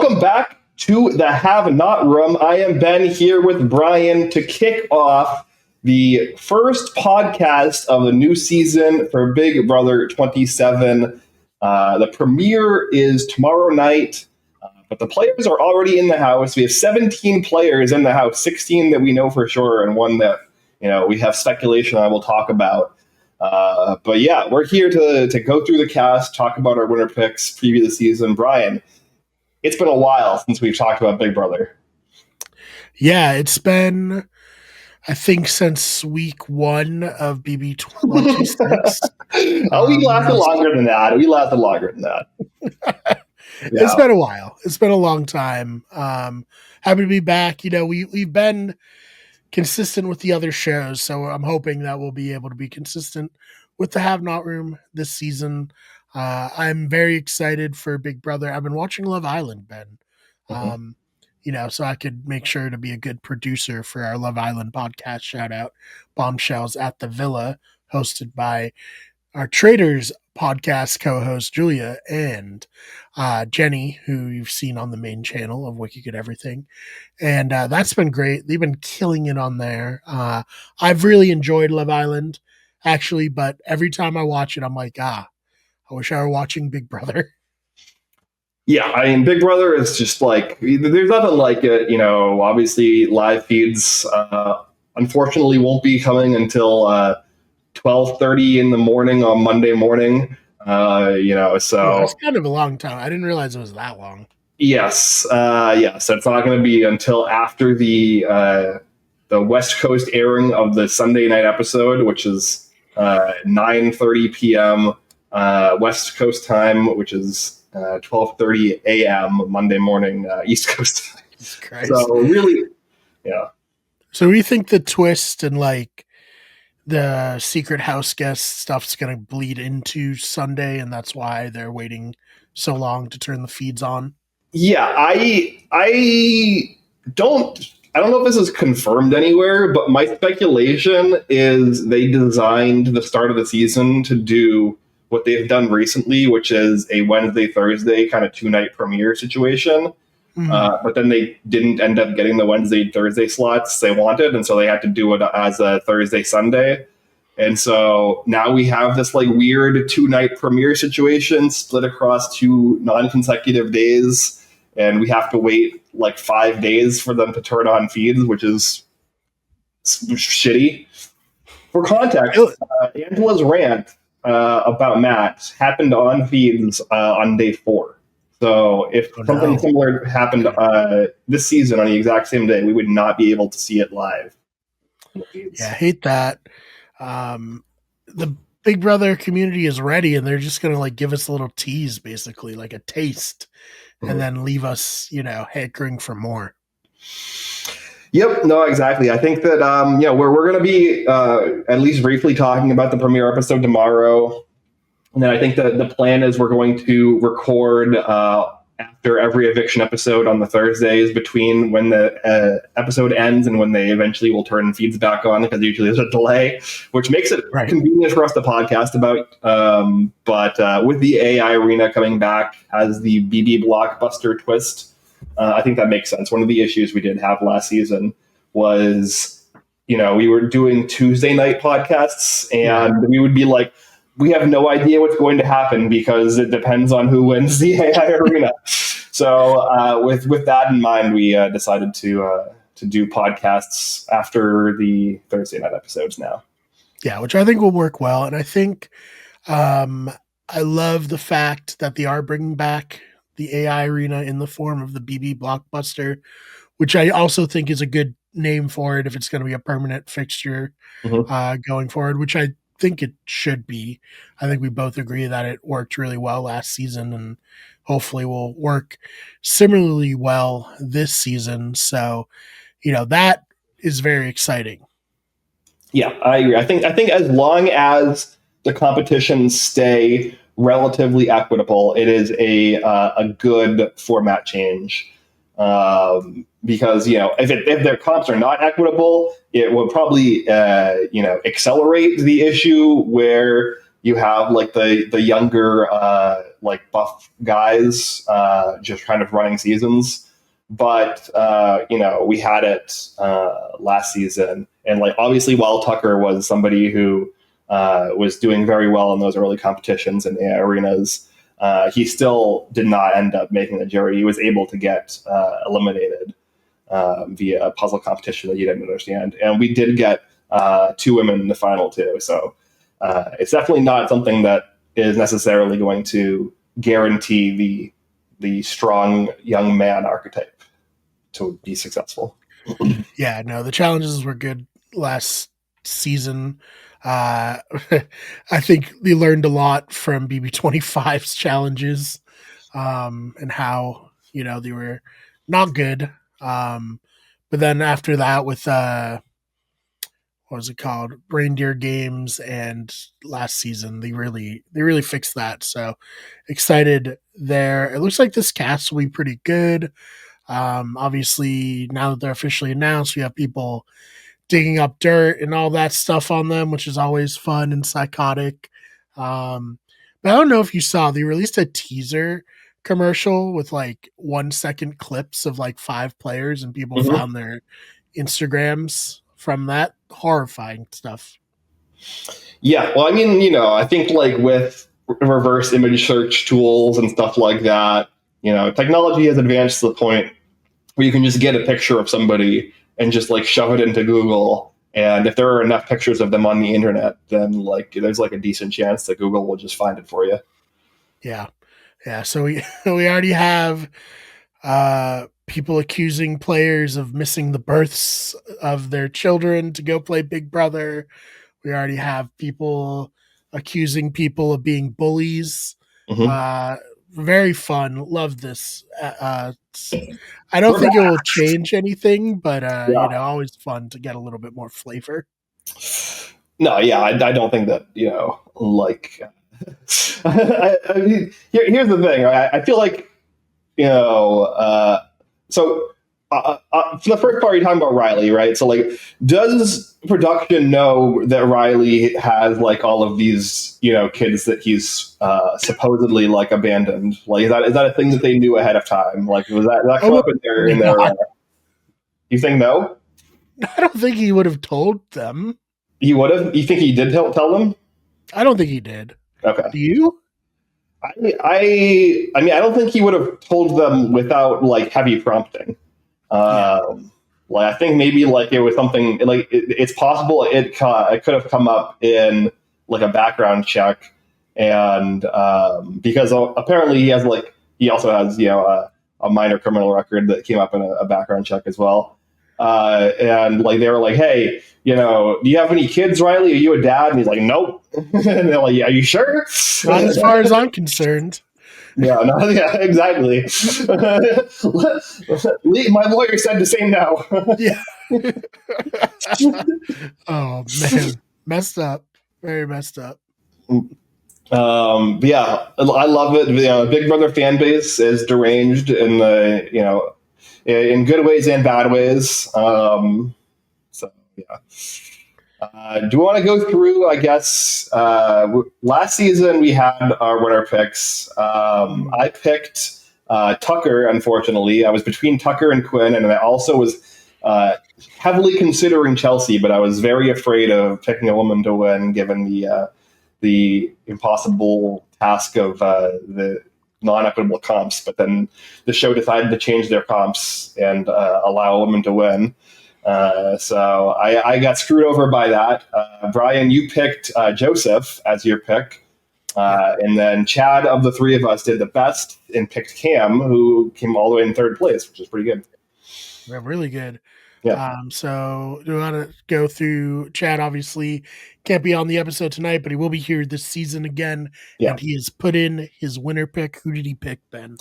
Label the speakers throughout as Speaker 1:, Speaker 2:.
Speaker 1: Welcome back to the Have Not Room. I am Ben here with Brian to kick off the first podcast of the new season for Big Brother 27. The premiere is tomorrow night, but the players are already in the house. We have 17 players in the house, 16 that we know for sure, and one that we have speculation I will talk about. But yeah, we're here to go through the cast, talk about our winner picks, preview the season. Brian, it's been a while since we've talked about Big Brother.
Speaker 2: Yeah, it's been, I think, since week 1 of BB 26.
Speaker 1: We lasted longer than that. Yeah.
Speaker 2: It's been a while. It's been a long time. Happy to be back. We've been consistent with the other shows, so I'm hoping that we'll be able to be consistent with the Have Not Room this season. I'm very excited for Big Brother. I've been watching Love Island, Ben. So I could make sure to be a good producer for our Love Island podcast. Shout out Bombshells at the Villa, hosted by our Traders podcast co-host Julia and Jenny, who you've seen on the main channel of Wiki Good Everything. And that's been great. They've been killing it on there. I've really enjoyed Love Island, actually, but every time I watch it, I'm like, I wish I were watching Big Brother.
Speaker 1: Yeah, I mean, Big Brother is just like, there's nothing like it. Obviously live feeds unfortunately won't be coming until 12:30 in the morning on Monday morning. So
Speaker 2: it's kind of a long time. I didn't realize it was that long.
Speaker 1: Yes. So it's not going to be until after the West Coast airing of the Sunday night episode, which is 9:30 p.m. West Coast time, which is 12:30 a.m. Monday morning East Coast time. So really, yeah.
Speaker 2: So we think the twist and like the secret house guest stuff's going to bleed into Sunday, and that's why they're waiting so long to turn the feeds on.
Speaker 1: Yeah, I don't know if this is confirmed anywhere, but my speculation is they designed the start of the season to do what they've done recently, which is a Wednesday, Thursday kind of 2-night premiere situation. Mm-hmm. But then they didn't end up getting the Wednesday, Thursday slots they wanted, and so they had to do it as a Thursday, Sunday. And so now we have this like weird 2-night premiere situation split across 2 non-consecutive days, and we have to wait like 5 days for them to turn on feeds, which is shitty. For context, Angela's rant about Matt happened on feeds on day 4. So if something similar happened this season on the exact same day, we would not be able to see it live.
Speaker 2: Yeah, I hate that. The Big Brother community is ready, and they're just going to like give us a little tease, basically like a taste, and then leave us, hankering for more.
Speaker 1: Yep, no, exactly. I think that we're going to be at least briefly talking about the premiere episode tomorrow, and then I think that the plan is we're going to record after every eviction episode on the Thursdays between when the episode ends and when they eventually will turn feeds back on, because usually there's a delay, which makes it convenient for us to podcast about. But with the AI arena coming back as the BB blockbuster twist, I think that makes sense. One of the issues we did have last season was, we were doing Tuesday night podcasts, and we would be like, we have no idea what's going to happen because it depends on who wins the AI arena. So with that in mind, we decided to do podcasts after the Thursday night episodes now.
Speaker 2: Yeah, which I think will work well. And I think I love the fact that they are bringing back the AI arena in the form of the BB blockbuster, which I also think is a good name for it if it's going to be a permanent fixture going forward, which I think it should be. I think we both agree that it worked really well last season and hopefully will work similarly well this season. So, that is very exciting.
Speaker 1: Yeah, I agree. I think as long as the competitions stay relatively equitable, it is a good format change. Because if their comps are not equitable, it will probably accelerate the issue where you have like the younger like buff guys just kind of running seasons. But we had it last season, and like obviously, while Tucker was somebody who was doing very well in those early competitions and arenas, he still did not end up making the jury. He was able to get eliminated via a puzzle competition that he didn't understand, and we did get 2 women in the final too. So it's definitely not something that is necessarily going to guarantee the strong young man archetype to be successful.
Speaker 2: Yeah, no, the challenges were good last season. I think we learned a lot from BB25's challenges, and how they were not good. But then after that, with what was it called, Reindeer Games, and last season they really fixed that. So excited there. It looks like this cast will be pretty good. Obviously, now that they're officially announced, we have people digging up dirt and all that stuff on them, which is always fun and psychotic. But I don't know if you saw, they released a teaser commercial with like 1 second clips of like 5 players, and people
Speaker 1: Mhm.
Speaker 2: found their Instagrams from that. Horrifying stuff.
Speaker 1: Yeah, well, I mean, I think like with reverse image search tools and stuff like that, technology has advanced to the point where you can just get a picture of somebody and just like shove it into Google. And if there are enough pictures of them on the internet, then like there's like a decent chance that Google will just find it for you.
Speaker 2: Yeah. Yeah. So we we already have people accusing players of missing the births of their children to go play Big Brother. We already have people accusing people of being bullies.
Speaker 1: Mm-hmm.
Speaker 2: Very fun. Love this. I don't think it will change anything, but
Speaker 1: Yeah.
Speaker 2: always fun to get a little bit more flavor.
Speaker 1: No, yeah, I don't think that like. I mean, here's the thing. I feel like so for the first part, you're talking about Riley, right? So like, does production know that Riley has like all of these kids that he's supposedly like abandoned? Like, is that a thing that they knew ahead of time? Like, was that come up in their you think no?
Speaker 2: I don't think he would have told them.
Speaker 1: He would have. You think he did tell them?
Speaker 2: I don't think he did.
Speaker 1: Okay.
Speaker 2: Do you?
Speaker 1: I mean, I don't think he would have told them without like heavy prompting. Like, I think maybe like it was something like it's possible it could have come up in like a background check, and because apparently he also has a minor criminal record that came up in a background check as well. And like they were like, hey, do you have any kids, Riley? Are you a dad? And he's like, nope. And they're like, are you sure?
Speaker 2: Not as far as I'm concerned.
Speaker 1: Yeah, no, yeah, exactly. My lawyer said to say no.
Speaker 2: Yeah. Oh man, messed up. Very messed up.
Speaker 1: Yeah, I love it. Big Brother fan base is deranged in in good ways and bad ways. So yeah. Do you want to go through? I guess last season we had our winner picks. I picked Tucker. Unfortunately, I was between Tucker and Quinn, and I also was heavily considering Chelsea, but I was very afraid of picking a woman to win, given the impossible task of the non-equitable comps. But then the show decided to change their comps and allow a woman to win. So I got screwed over by that. Brian, you picked Joseph as your pick. And then Chad, of the 3 of us, did the best and picked Cam, who came all the way in 3rd place, which is pretty good.
Speaker 2: Yeah, really good.
Speaker 1: Yeah.
Speaker 2: So do we want to go through Chad? Obviously can't be on the episode tonight, but he will be here this season again.
Speaker 1: Yeah.
Speaker 2: And he has put in his winner pick. Who did he pick, Ben?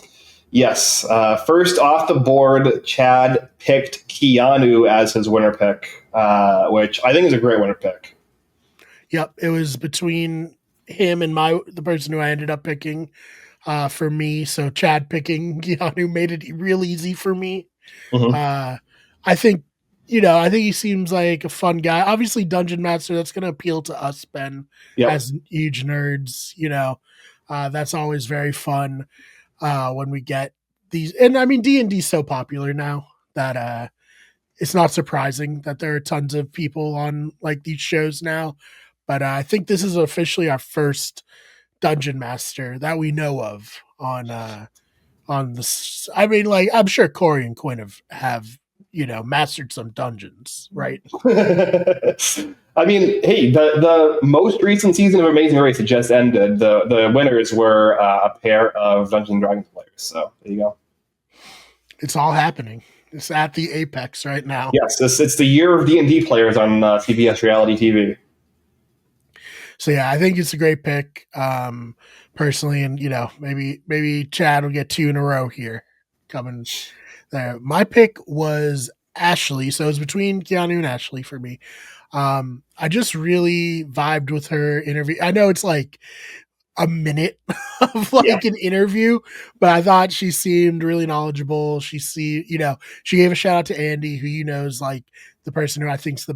Speaker 1: Yes. First off the board, Chad picked Keanu as his winner pick, which I think is a great winner pick.
Speaker 2: Yep. It was between him and the person who I ended up picking for me. So Chad picking Keanu made it real easy for me.
Speaker 1: Mm-hmm.
Speaker 2: I think I think he seems like a fun guy. Obviously, Dungeon Master, that's going to appeal to us, Ben,
Speaker 1: Yep.
Speaker 2: as huge nerds. That's always very fun when we get these. And I mean, D&D is so popular now that it's not surprising that there are tons of people on like these shows now. But I think this is officially our first Dungeon Master that we know of on this. I mean, like I'm sure Corey and Quinn have mastered some dungeons, right?
Speaker 1: I mean, hey, the most recent season of Amazing Race that just ended, the winners were a pair of Dungeons and Dragons players. So there you go.
Speaker 2: It's all happening. It's at the apex right now.
Speaker 1: Yes, it's the year of D&D players on CBS reality TV.
Speaker 2: So yeah, I think it's a great pick, personally, and maybe Chad will get 2 in a row here coming there. My pick was Ashley, so it was between Keanu and Ashley for me. I just really vibed with her interview. I know it's like a minute of like an interview, but I thought she seemed really knowledgeable. She gave a shout out to Andy, who is like the person who I think's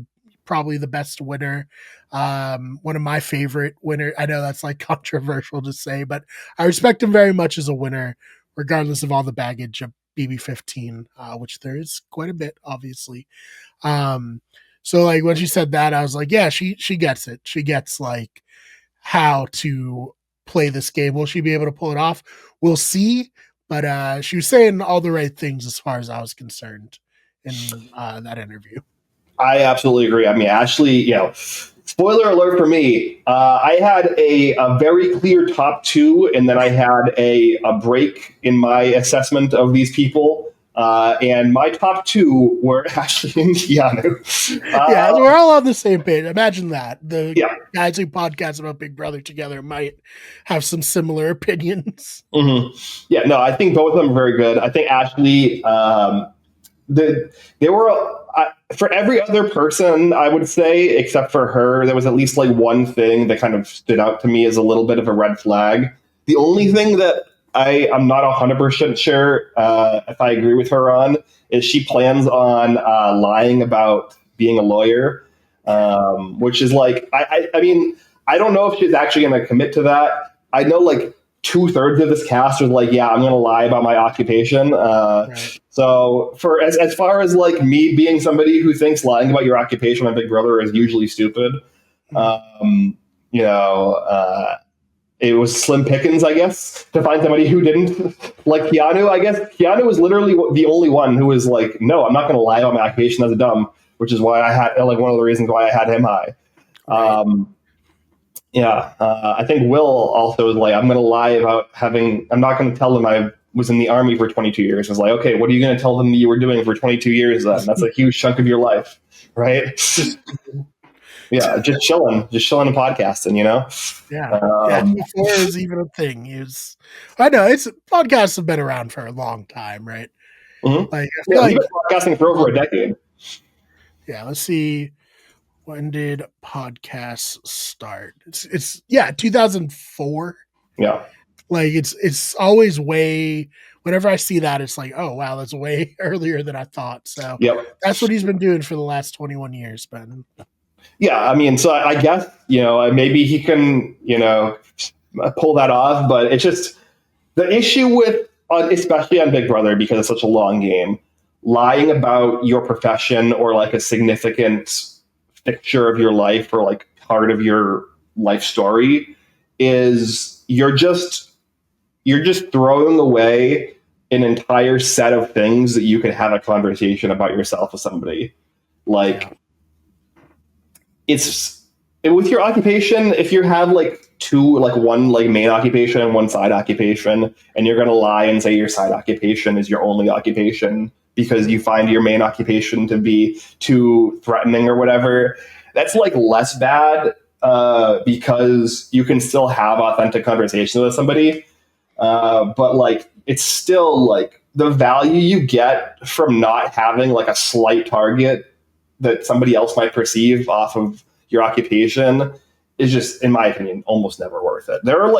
Speaker 2: probably the best winner. One of my favorite winner. I know that's like controversial to say, but I respect him very much as a winner, regardless of all the baggage of BB15, which there is quite a bit, obviously. So like when she said that, I was like, yeah, she gets it. She gets like how to play this game. Will she be able to pull it off? We'll see. But she was saying all the right things as far as I was concerned in that interview.
Speaker 1: I absolutely agree. I mean, Ashley, spoiler alert for me, I had a very clear top 2, and then I had a break in my assessment of these people. And my top 2 were Ashley and Keanu.
Speaker 2: Yeah, we're all on the same page. Imagine that. The guys who podcast about Big Brother together might have some similar opinions.
Speaker 1: Mm-hmm. Yeah, no, I think both of them are very good. I think Ashley, they were for every other person, I would say, except for her, there was at least like one thing that kind of stood out to me as a little bit of a red flag. The only thing that I'm not 100% sure if I agree with her on is she plans on lying about being a lawyer, which is like, I mean, I don't know if she's actually going to commit to that. I know like 2/3 of this cast was like, yeah, I'm going to lie about my occupation. Right. So for as far as like me being somebody who thinks lying about your occupation on Big Brother is usually stupid, it was slim pickings, I guess, to find somebody who didn't. Like Keanu, I guess. Keanu was literally the only one who was like, no, I'm not going to lie about my occupation as a dumb, which is why I had, like, one of the reasons why I had him high. Right. I think Will also was like, I'm going to lie about I'm not going to tell them I was in the army for 22 years. I was like, okay, what are you going to tell them you were doing for 22 years then? That's a huge chunk of your life, right? Yeah, just chilling and podcasting,
Speaker 2: Yeah. Before it was even a thing. I know podcasts have been around for a long time, right?
Speaker 1: Mm-hmm. Like, I feel we've been podcasting for over a decade.
Speaker 2: Yeah, let's see. When did podcasts start? It's 2004.
Speaker 1: Yeah.
Speaker 2: Like it's always way. Whenever I see that, it's like, oh wow, that's way earlier than I thought. So that's what he's been doing for the last 21 years, Ben.
Speaker 1: Yeah, I mean, so I guess, maybe he can, pull that off, but it's just the issue with, especially on Big Brother, because it's such a long game, lying about your profession or like a significant fixture of your life or like part of your life story is you're just throwing away an entire set of things that you could have a conversation about yourself with somebody. Like, it's with your occupation, if you have like one like main occupation and one side occupation, and you're going to lie and say your side occupation is your only occupation because you find your main occupation to be too threatening or whatever, that's like less bad because you can still have authentic conversations with somebody. But like, it's still like the value you get from not having like a slight target that somebody else might perceive off of your occupation is just, in my opinion, almost never worth it. There are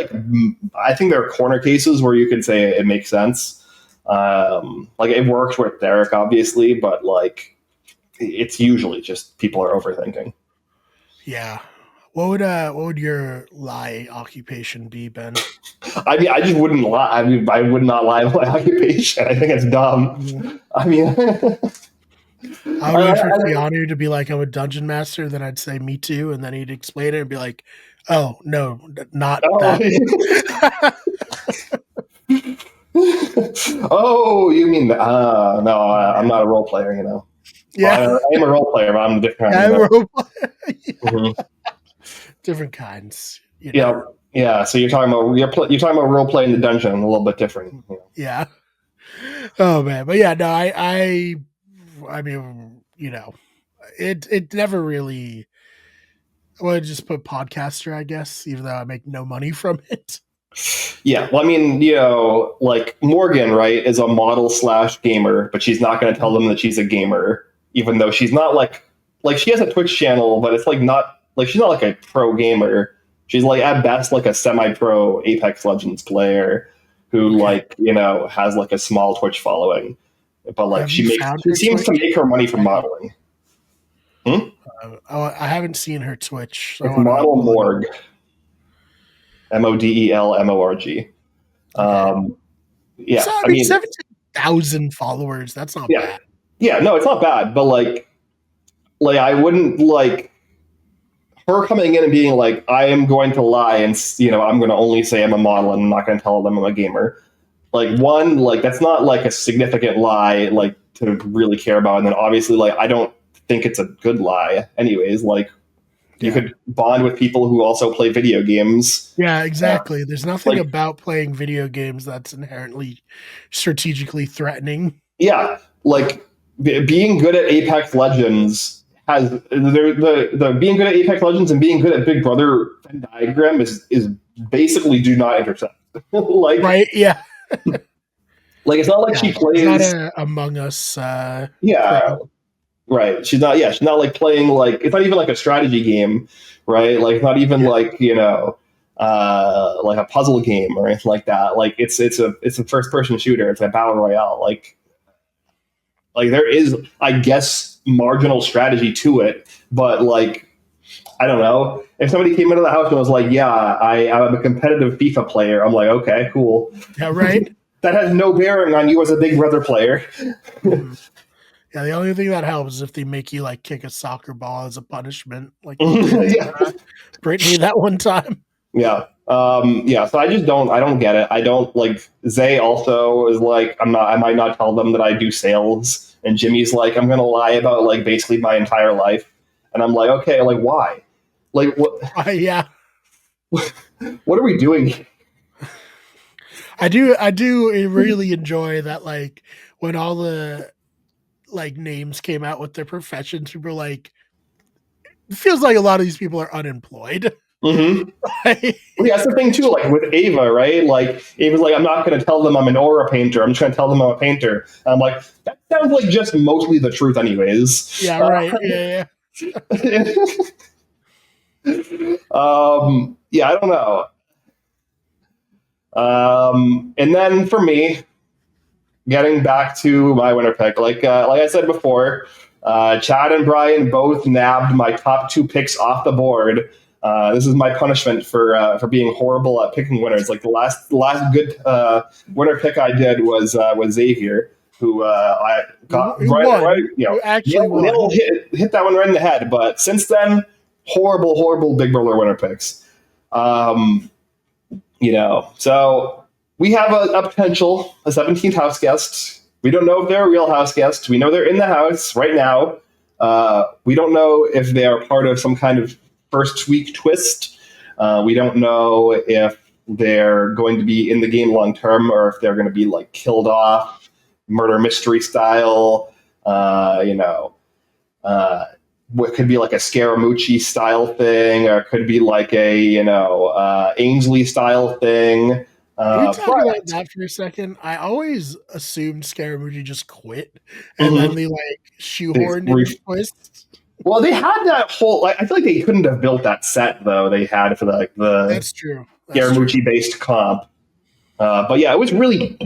Speaker 1: I think there are corner cases where you could say it makes sense. Like it worked with Derek, obviously, but like it's usually just people are overthinking.
Speaker 2: Yeah. What would your lie occupation be, Ben?
Speaker 1: I mean, I just wouldn't lie. I mean, I would not lie about my occupation. I think it's dumb. I mean,
Speaker 2: I would wait for Keanu to be like, I'm a dungeon master, then I'd say me too, and then he'd explain it and be like, oh no, not that.
Speaker 1: Oh, you mean no? I'm not a role player, you know.
Speaker 2: Yeah,
Speaker 1: well, I am a role player, but I'm a different kind.
Speaker 2: I'm a role player. Yeah.
Speaker 1: Mm-hmm.
Speaker 2: Different kinds. You know?
Speaker 1: Yeah. So you're talking about role play in the dungeon, a little bit different. You know?
Speaker 2: Yeah. Oh man, but yeah, no, I mean, you know, it never really. I would just put podcaster, I guess, even though I make no money from it.
Speaker 1: Yeah, well, I mean, you know, like Morgan, right, is a model / gamer, but she's not going to tell them that she's a gamer, even though she's not like she has a Twitch channel, but it's like not like she's not like a pro gamer. She's like at best like a semi-pro Apex Legends player who like, you know, has like a small Twitch following, but like she seems to make her money from modeling.
Speaker 2: I haven't seen her Twitch.
Speaker 1: So it's Model Morg. MODELMORG. Yeah,
Speaker 2: so, I mean 17,000 followers. That's not bad.
Speaker 1: Yeah, no, it's not bad, but like I wouldn't like her coming in and being like, I am going to lie and, you know, I'm going to only say I'm a model and I'm not going to tell them I'm a gamer. Like, one, like that's not like a significant lie, like to really care about. And then obviously, like I don't think it's a good lie, anyways. Like. You could bond with people who also play video games.
Speaker 2: Yeah, exactly. There's nothing about playing video games that's inherently strategically threatening.
Speaker 1: Yeah, like being good at Apex Legends has the being good at Apex Legends and being good at Big Brother Venn diagram is basically do not intersect. Like,
Speaker 2: right? Yeah.
Speaker 1: Like it's not like she plays.
Speaker 2: It's not Among Us.
Speaker 1: Yeah. Right. She's not like playing like it's not even like a strategy game, right? Like not even like, you know, like a puzzle game or anything like that. Like it's a first person shooter. It's a battle royale. Like there is, I guess, marginal strategy to it, but like I don't know. If somebody came into the house and was like, yeah, I'm a competitive FIFA player, I'm like, okay, cool.
Speaker 2: Yeah, right.
Speaker 1: That has no bearing on you as a Big Brother player.
Speaker 2: Yeah, the only thing that helps is if they make you like kick a soccer ball as a punishment, like Brittany that one time.
Speaker 1: Yeah. So I don't get it. I don't like Zay also is like, I might not tell them that I do sales. And Jimmy's like, I'm going to lie about like basically my entire life. And I'm like, okay, like why? Like what?
Speaker 2: Yeah.
Speaker 1: What are we doing here?
Speaker 2: I do really enjoy that. Like when all the like names came out with their professions, people were like, it feels like a lot of these people are unemployed.
Speaker 1: Mm-hmm. Yeah, that's the thing too. Like with Ava, right? Like Ava's like, I'm not going to tell them I'm an aura painter. I'm just going to tell them I'm a painter. And I'm like, that sounds like just mostly the truth, anyways.
Speaker 2: Yeah, right. Yeah.
Speaker 1: Yeah, I don't know. And then for me, getting back to my winner pick, like I said before, Chad and Brian both nabbed my top 2 picks off the board. This is my punishment for being horrible at picking winners. Like the last good winner pick I did was Xavier, who I got right. You know, actually hit that one right in the head. But since then, horrible Big Brother winner picks. You know, so we have a potential, a 17th house guest. We don't know if they're a real house guest. We know they're in the house right now. We don't know if they are part of some kind of first week twist. We don't know if they're going to be in the game long term or if they're going to be like killed off, murder mystery style. You know, what could be like a Scaramucci style thing, or it could be like a Ainsley style thing.
Speaker 2: Can we talk about that for a second? I always assumed Scaramucci just quit, and then they like shoehorned in twists.
Speaker 1: Well, they had that whole. I feel like they couldn't have built that set though. They had for the
Speaker 2: That's true.
Speaker 1: Scaramucci based comp. But yeah, it was really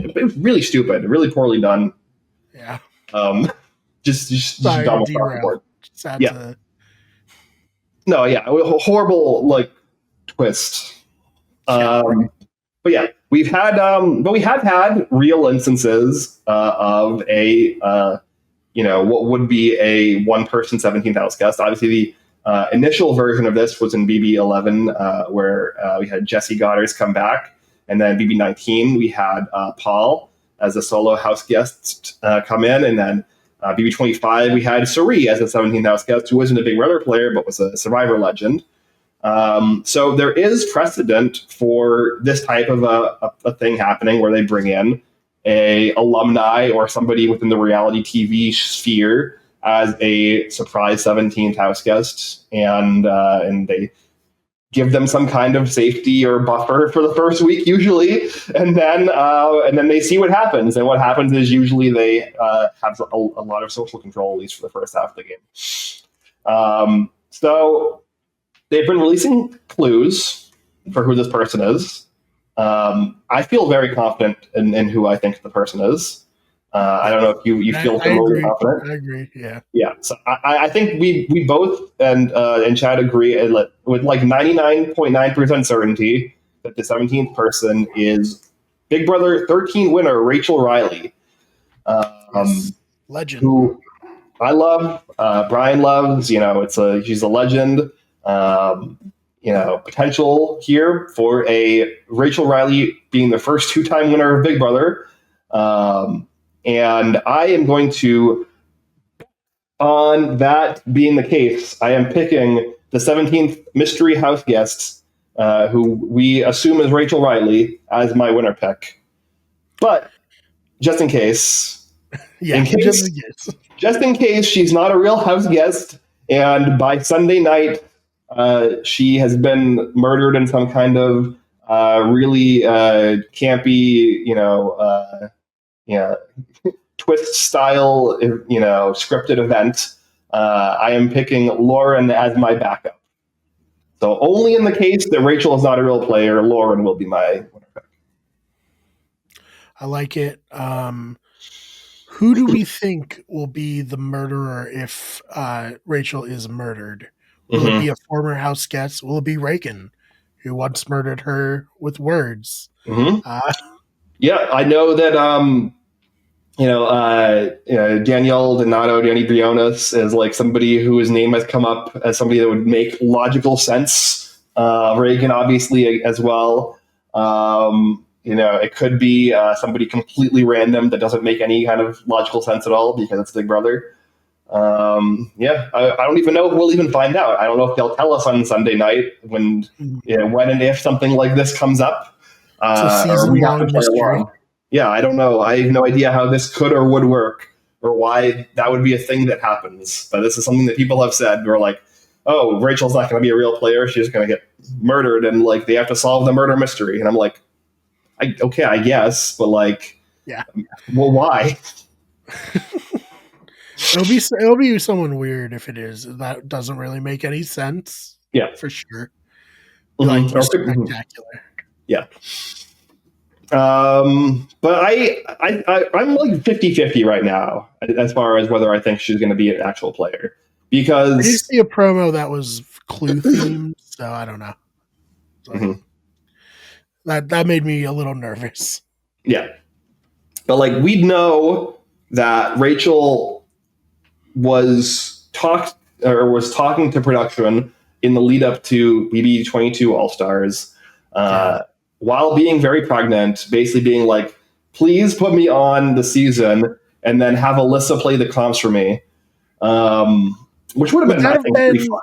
Speaker 1: stupid, really poorly done.
Speaker 2: Yeah.
Speaker 1: just
Speaker 2: Sorry
Speaker 1: dumb
Speaker 2: to
Speaker 1: across the
Speaker 2: derail.
Speaker 1: board.
Speaker 2: Just had
Speaker 1: Yeah.
Speaker 2: to.
Speaker 1: No, yeah, a horrible like twist. But yeah, we have had real instances of a what would be a one-person 17th house guest. Obviously, the initial version of this was in BB11, where we had Jesse Goddard come back, and then BB19 we had Paul as a solo house guest come in, and then BB25 we had Suri as a 17th house guest, who wasn't a Big Brother player but was a Survivor legend. So there is precedent for this type of a thing happening where they bring in a alumni or somebody within the reality TV sphere as a surprise 17th house guest, and they give them some kind of safety or buffer for the first week usually, and then they see what happens. And what happens is usually they have a lot of social control, at least for the first half of the game. So they've been releasing clues for who this person is. I feel very confident in who I think the person is. I don't know if you feel similarly confident.
Speaker 2: I agree. Yeah.
Speaker 1: Yeah. So I think we both and Chad agree with like 99.9% certainty that the 17th person is Big Brother 13 winner Rachel Riley.
Speaker 2: Legend.
Speaker 1: Who I love. Brian loves. She's a legend. Potential here for a Rachel Riley being the first two-time winner of Big Brother. And I am going to, on that being the case, I am picking the 17th mystery house guest, who we assume is Rachel Riley, as my winner pick. But just in case, just in case she's not a real house guest, and by Sunday night, she has been murdered in some kind of really campy, twist style, scripted event. I am picking Lauren as my backup. So only in the case that Rachel is not a real player, Lauren will be my winner pick.
Speaker 2: I like it. Who do we think will be the murderer if Rachel is murdered? Will it be a former house guest? Will it be Reagan, who once murdered her with words?
Speaker 1: Yeah, I know that. Danielle Donato, Danny Briones is like somebody whose name has come up as somebody that would make logical sense. Reagan, obviously, as well. It could be somebody completely random that doesn't make any kind of logical sense at all because it's Big Brother. I don't even know if we'll even find out. I don't know if they'll tell us on Sunday night when and if something like this comes up. Or we have to play along. Yeah, I don't know. I have no idea how this could or would work or why that would be a thing that happens. But this is something that people have said. We're like, oh, Rachel's not going to be a real player. She's going to get murdered, and like they have to solve the murder mystery. And I'm like, I guess, but like,
Speaker 2: yeah,
Speaker 1: well, why?
Speaker 2: It'll be someone weird if it is. That doesn't really make any sense.
Speaker 1: Yeah,
Speaker 2: for sure. Like spectacular.
Speaker 1: Yeah. But I'm like 50-50 right now as far as whether I think she's going to be an actual player, because
Speaker 2: I did see a promo that was clue themed, so I don't know. So that made me a little nervous.
Speaker 1: Yeah, but like we know that Rachel was talking to production in the lead up to BB22 All Stars. While being very pregnant, basically being like, please put me on the season and then have Alyssa play the comps for me. Which would have been, I think, pretty fun.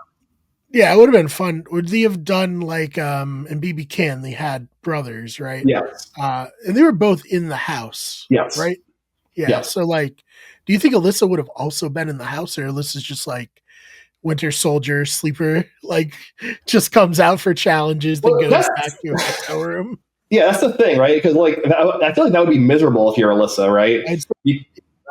Speaker 2: Yeah, it would have been fun. Would they have done like in BB Can, they had brothers, right?
Speaker 1: Yes.
Speaker 2: And they were both in the house.
Speaker 1: Yes.
Speaker 2: Right? Yeah. Yes. So like, do you think Alyssa would have also been in the house, or Alyssa's just like Winter Soldier sleeper, like just comes out for challenges, then goes back to a hotel room?
Speaker 1: Yeah, that's the thing, right? Because like I feel like that would be miserable if you're Alyssa, right?
Speaker 2: That'd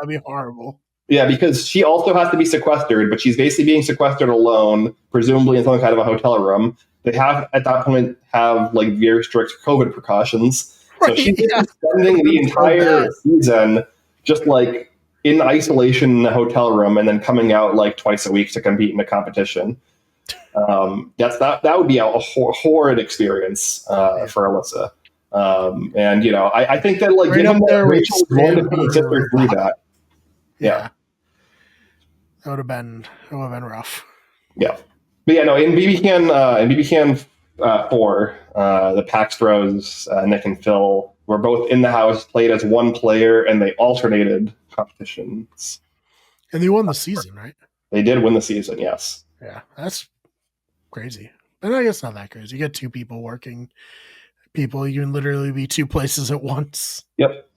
Speaker 2: be horrible.
Speaker 1: Yeah, because she also has to be sequestered, but she's basically being sequestered alone, presumably in some kind of a hotel room. They have at that point have like very strict COVID precautions, so she's spending the entire season just like in isolation in a hotel room and then coming out like twice a week to compete in a competition. That would be a horrid experience for Alyssa. And I think that like
Speaker 2: Right
Speaker 1: given
Speaker 2: up
Speaker 1: that
Speaker 2: there with
Speaker 1: Rachel was going to put her sister
Speaker 2: Stanley
Speaker 1: through
Speaker 2: or-
Speaker 1: that, yeah.
Speaker 2: That would have been rough.
Speaker 1: Yeah. But yeah, no, in BB Can 4, the Paxtros, Nick and Phil were both in the house, played as one player, and they alternated competitions.
Speaker 2: And they won the season, right?
Speaker 1: They did win the season, yes.
Speaker 2: Yeah, that's crazy. But I guess not that crazy. You get two people working. People, you can literally be two places at once.
Speaker 1: Yep.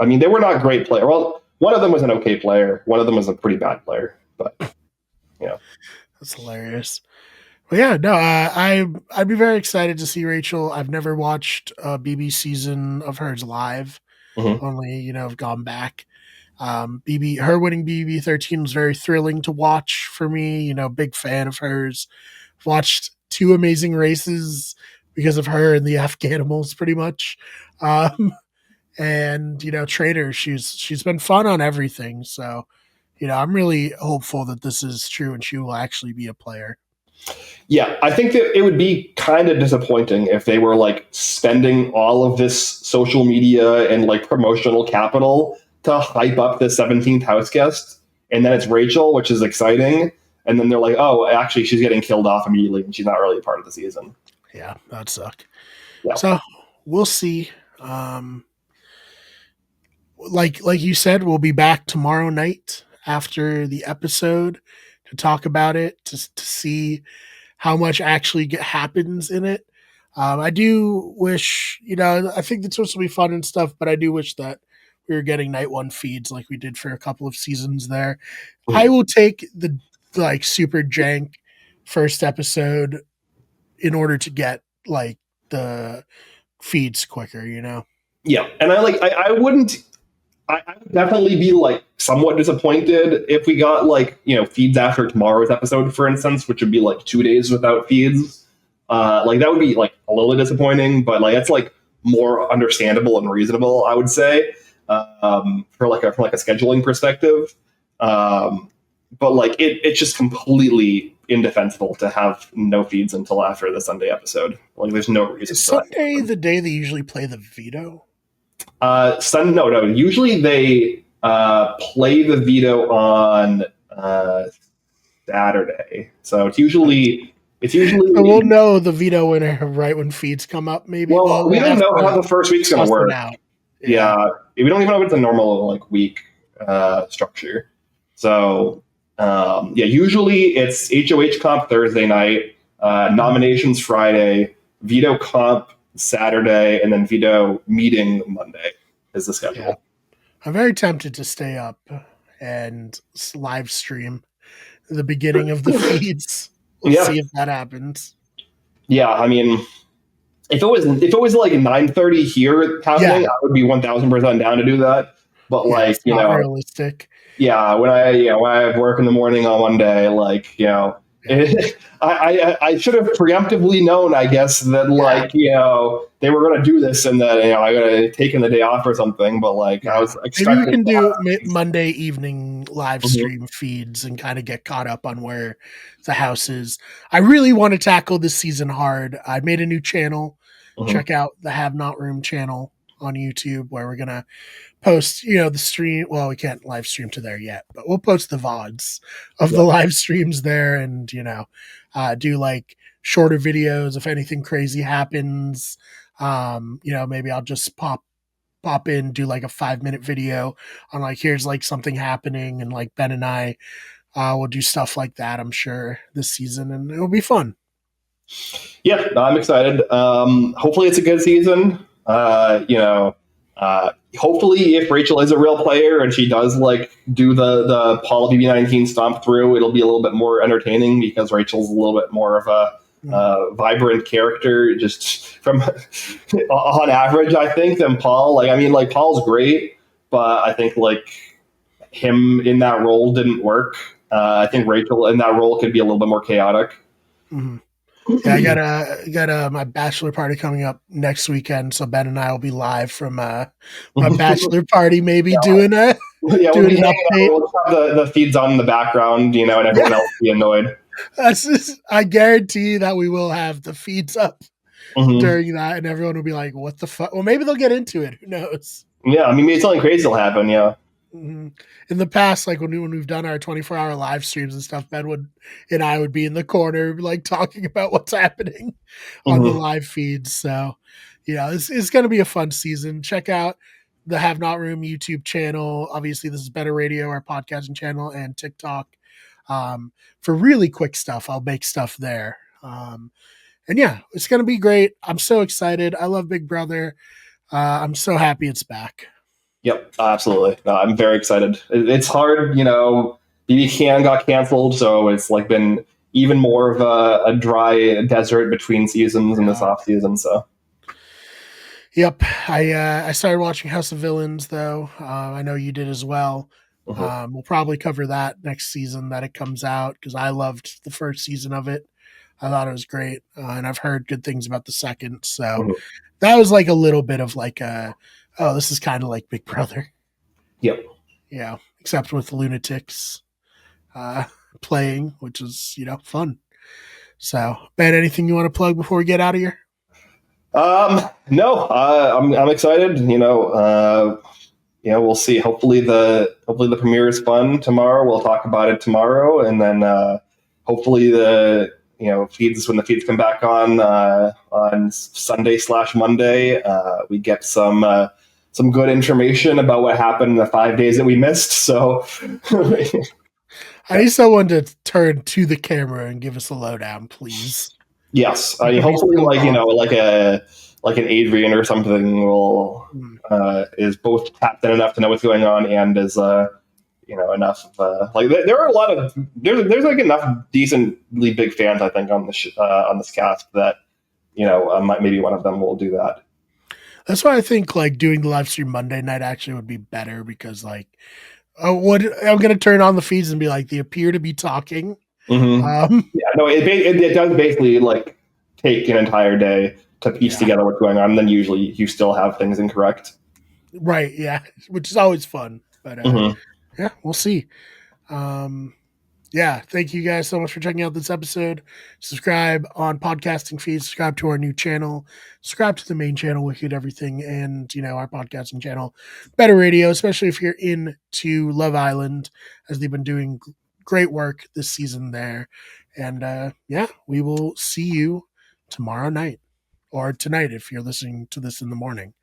Speaker 1: I mean, they were not great players. Well, one of them was an okay player. One of them was a pretty bad player. But,
Speaker 2: That's hilarious. Well, yeah, no, I'd be very excited to see Rachel. I've never watched a BB season of hers live.
Speaker 1: Mhm.
Speaker 2: Only, I've gone back. Her winning BB 13 was very thrilling to watch for me. Big fan of hers. Watched 2 amazing races because of her and the Afghanimals, pretty much. And Trader, she's been fun on everything. So, I'm really hopeful that this is true and she will actually be a player.
Speaker 1: Yeah, I think that it would be kind of disappointing if they were like spending all of this social media and like promotional capital to hype up the 17th house guest, and then it's Rachel, which is exciting, and then they're like, oh, actually, she's getting killed off immediately, and she's not really a part of the season.
Speaker 2: Yeah, that'd suck.
Speaker 1: Yeah.
Speaker 2: So we'll see. Like you said, we'll be back tomorrow night after the episode to talk about it, to see how much actually happens in it. I do wish, I think it's supposed to be fun and stuff, but I do wish that we were getting night one feeds like we did for a couple of seasons there.
Speaker 1: Mhm.
Speaker 2: I will take the like super jank first episode in order to get like the feeds quicker,
Speaker 1: Yeah, and I would definitely be like somewhat disappointed if we got like feeds after tomorrow's episode, for instance, which would be like 2 days without feeds. Like that would be like a little disappointing, but like that's like more understandable and reasonable, I would say, for like a scheduling perspective. But like it's just completely indefensible to have no feeds until after the Sunday episode. Like there's no reason.
Speaker 2: Is Sunday the day they usually play the veto?
Speaker 1: No. Usually they play the veto on Saturday, so it's usually. So
Speaker 2: we'll know the veto winner right when feeds come up. Maybe.
Speaker 1: Well, we don't know how the first week's going to work. Yeah, we don't even know if it's a normal like week structure. So usually it's HOH comp Thursday night, nominations Friday, veto comp Saturday, and then veto meeting Monday is the schedule.
Speaker 2: Yeah. I'm very tempted to stay up and live stream the beginning of the feeds. We'll see if that happens.
Speaker 1: Yeah, I mean, if it was like 9:30 here happening, I would be 1,000% down to do that. But like
Speaker 2: it's not realistic.
Speaker 1: Yeah, when I have work in the morning on Monday, like I should have preemptively known, I guess, that like they were going to do this and that I got to taken the day off or something. But like I was expecting.
Speaker 2: Maybe we can do Monday evening live stream feeds and kind of get caught up on where the house is. I really want to tackle this season hard. I made a new channel. Check out the Have Not Room channel on YouTube where we're gonna post, the stream. Well, we can't live stream to there yet, but we'll post the VODs of the live streams there and, do like shorter videos if anything crazy happens. Maybe I'll just pop in, do like a 5-minute video on like, here's like something happening. And like Ben and I will do stuff like that, I'm sure, this season, and it'll be fun.
Speaker 1: Yeah, I'm excited. Hopefully it's a good season. Hopefully if Rachel is a real player and she does like do the Paul BB19 stomp through, it'll be a little bit more entertaining because Rachel's a little bit more of a vibrant character just from on average, I think, than Paul. Like, I mean, like Paul's great, but I think like him in that role didn't work. I think Rachel in that role could be a little bit more chaotic.
Speaker 2: Mm-hmm. Yeah, I got my bachelor party coming up next weekend, so Ben and I will be live from my bachelor party, maybe doing a
Speaker 1: Yeah, we'll
Speaker 2: doing
Speaker 1: be
Speaker 2: an
Speaker 1: hanging out.
Speaker 2: update.
Speaker 1: We'll have the feeds on in the background, and everyone
Speaker 2: Yeah,
Speaker 1: else be annoyed.
Speaker 2: I guarantee that we will have the feeds up
Speaker 1: Hmm.
Speaker 2: during that, and everyone will be like, "What the fuck?" Well, maybe they'll get into it. Who knows?
Speaker 1: Yeah, I mean, maybe something crazy will happen. Yeah.
Speaker 2: Mhm. In the past, like when we've done our 24-hour live streams and stuff, Ben and I would be in the corner, like talking about what's happening on the
Speaker 1: Hmm.
Speaker 2: live feeds. So, it's going to be a fun season. Check out the Have Not Room YouTube channel. Obviously, this is Better Radio, our podcasting channel, and TikTok. For really quick stuff, I'll make stuff there. And yeah, it's going to be great. I'm so excited. I love Big Brother. I'm so happy it's back.
Speaker 1: Yep, absolutely. No, I'm very excited. It's hard, BB Can got canceled, so it's like been even more of a dry desert between seasons in this
Speaker 2: Yeah.
Speaker 1: off season. So.
Speaker 2: Yep. I started watching House of Villains though. I know you did as well.
Speaker 1: Mhm.
Speaker 2: We'll probably cover that next season that it comes out because I loved the first season of it. I thought it was great, and I've heard good things about the second. So
Speaker 1: Mhm.
Speaker 2: that was like a little bit of like oh, this is kind of like Big Brother,
Speaker 1: Yep.
Speaker 2: yeah, except with lunatics uh, playing, which is fun. So Ben, anything you want to plug before we get out of here?
Speaker 1: No, I'm excited. We'll see. Hopefully the premiere is fun tomorrow. We'll talk about it tomorrow, and then hopefully the feeds when the feeds come back on Sunday/Monday, we get some good information about what happened in the 5 days that we missed. So.
Speaker 2: I need someone to turn to the camera and give us a lowdown, please.
Speaker 1: Yes, I
Speaker 2: That
Speaker 1: mean,
Speaker 2: would be
Speaker 1: hopefully,
Speaker 2: so awesome.
Speaker 1: like an Adrian or something will
Speaker 2: Mm.
Speaker 1: is both tapped in enough to know what's going on and is enough of like there are a lot of there's like enough decently big fans I think on this cast that maybe one of them will do that.
Speaker 2: That's why I think like doing the live stream Monday night actually would be better because like what I'm gonna turn on the feeds and be like they appear to be talking.
Speaker 1: Hmm.
Speaker 2: Um,
Speaker 1: Yeah, no, it does basically like take an entire day to piece
Speaker 2: yeah,
Speaker 1: together what's going on. And then usually you still have things incorrect.
Speaker 2: right, yeah, which is always fun. But
Speaker 1: Hmm.
Speaker 2: yeah, we'll see. Um, yeah, thank you guys so much for checking out this episode. Subscribe on podcasting feeds, subscribe to our new channel, subscribe to the main channel, Wicked Everything, and our podcasting channel, Better Radio, especially if you're into Love Island, as they've been doing great work this season there. And yeah, we will see you tomorrow night or tonight if you're listening to this in the morning,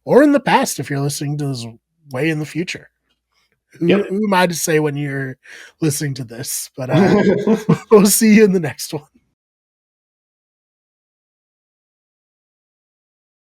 Speaker 2: or in the past if you're listening to this way in the future. Who
Speaker 1: Yep.
Speaker 2: am I to say when you're listening to this? But we'll see you in the next one.